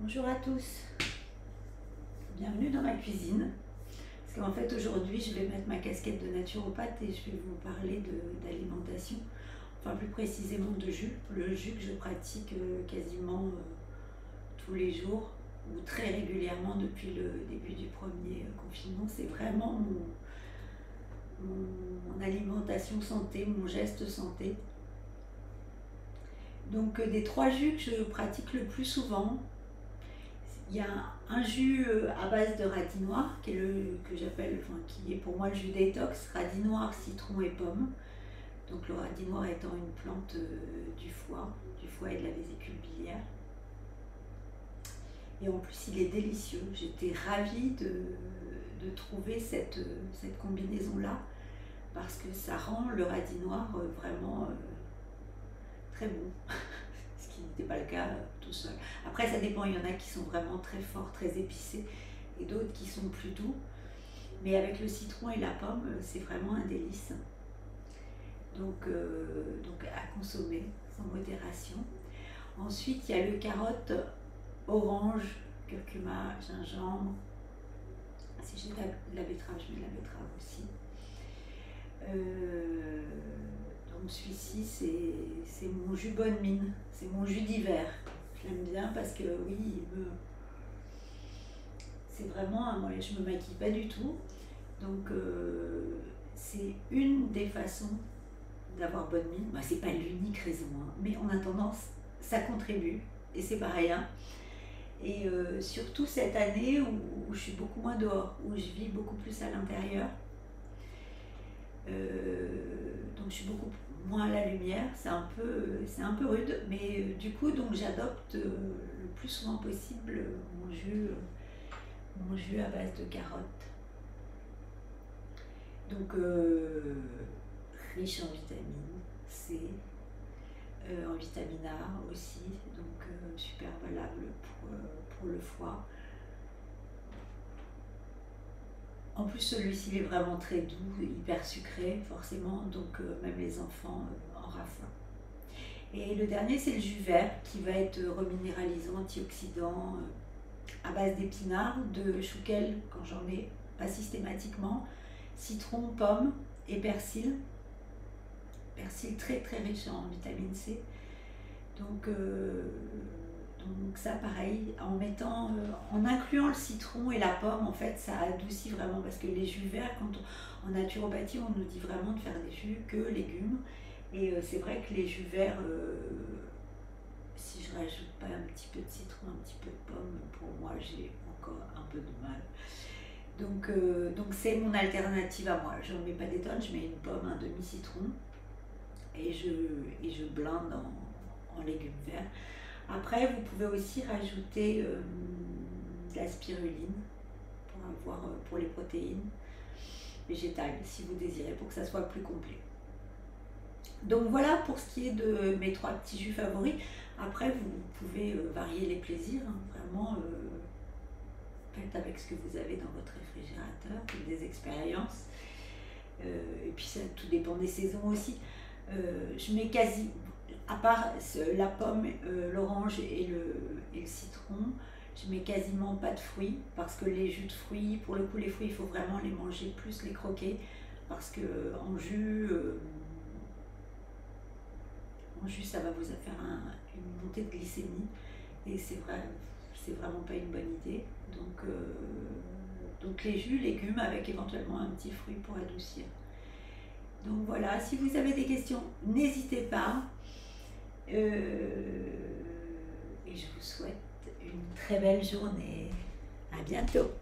Bonjour à tous, bienvenue dans ma cuisine. Parce qu'en fait aujourd'hui je vais mettre ma casquette de naturopathe et je vais vous parler d'alimentation, enfin plus précisément de jus. Le jus que je pratique quasiment tous les jours ou très régulièrement depuis le début du premier confinement. C'est vraiment mon alimentation santé, mon geste santé. Donc des trois jus que je pratique le plus souvent, il y a un jus à base de radis noir qui est pour moi le jus détox, radis noir, citron et pomme. Donc le radis noir étant une plante du foie et de la vésicule biliaire. Et en plus il est délicieux. J'étais ravie de trouver cette combinaison-là parce que ça rend le radis noir vraiment très bon. Ce qui n'était pas le cas tout seul. Après ça dépend, il y en a qui sont vraiment très forts, très épicés et d'autres qui sont plus doux. Mais avec le citron et la pomme, c'est vraiment un délice. Donc à consommer sans modération. Ensuite, il y a le carotte, orange, curcuma, gingembre. Si j'ai de la betterave, je mets de la betterave aussi. Donc celui-ci, c'est mon jus bonne mine, c'est mon jus d'hiver. Je l'aime bien parce que oui, c'est vraiment, moi je me maquille pas du tout. Donc c'est une des façons d'avoir bonne mine. Bah, c'est pas l'unique raison, hein, mais en attendant, ça contribue et c'est pas rien. Et surtout cette année où je suis beaucoup moins dehors, où je vis beaucoup plus à l'intérieur. Donc je suis beaucoup moins à la lumière, c'est un peu rude, mais du coup donc j'adopte le plus souvent possible mon jus à base de carottes. Donc riche en vitamine C, en vitamine A aussi, donc super valable pour le foie. En plus, celui-ci il est vraiment très doux, hyper sucré, forcément, donc même les enfants en raffolent. Et le dernier, c'est le jus vert, qui va être reminéralisant, antioxydant, à base d'épinards, de chouquel, quand j'en ai, pas systématiquement, citron, pomme et persil. Persil très très riche en vitamine C. Donc ça pareil, en incluant le citron et la pomme, en fait ça adoucit vraiment, parce que les jus verts, en naturopathie on nous dit vraiment de faire des jus que légumes, et c'est vrai que les jus verts, si je rajoute pas un petit peu de citron, un petit peu de pomme, pour moi j'ai encore un peu de mal. Donc c'est mon alternative à moi. Je ne mets pas des tonnes, je mets une pomme, un demi-citron, et je blinde en légumes verts. Après, vous pouvez aussi rajouter de la spiruline pour les protéines végétales, si vous désirez, pour que ça soit plus complet. Donc voilà pour ce qui est de mes trois petits jus favoris. Après, vous pouvez varier les plaisirs, hein, vraiment. Faites avec ce que vous avez dans votre réfrigérateur, faites des expériences. Et puis ça, tout dépend des saisons aussi. Je mets quasi, à part la pomme, l'orange et le citron, je mets quasiment pas de fruits, parce que les jus de fruits, pour le coup les fruits il faut vraiment les manger plus les croquer, parce que en jus ça va vous faire une montée de glycémie, et c'est vraiment pas une bonne idée. Donc les jus, légumes avec éventuellement un petit fruit pour adoucir. Donc voilà, si vous avez des questions, n'hésitez pas. Et je vous souhaite une très belle journée. À bientôt.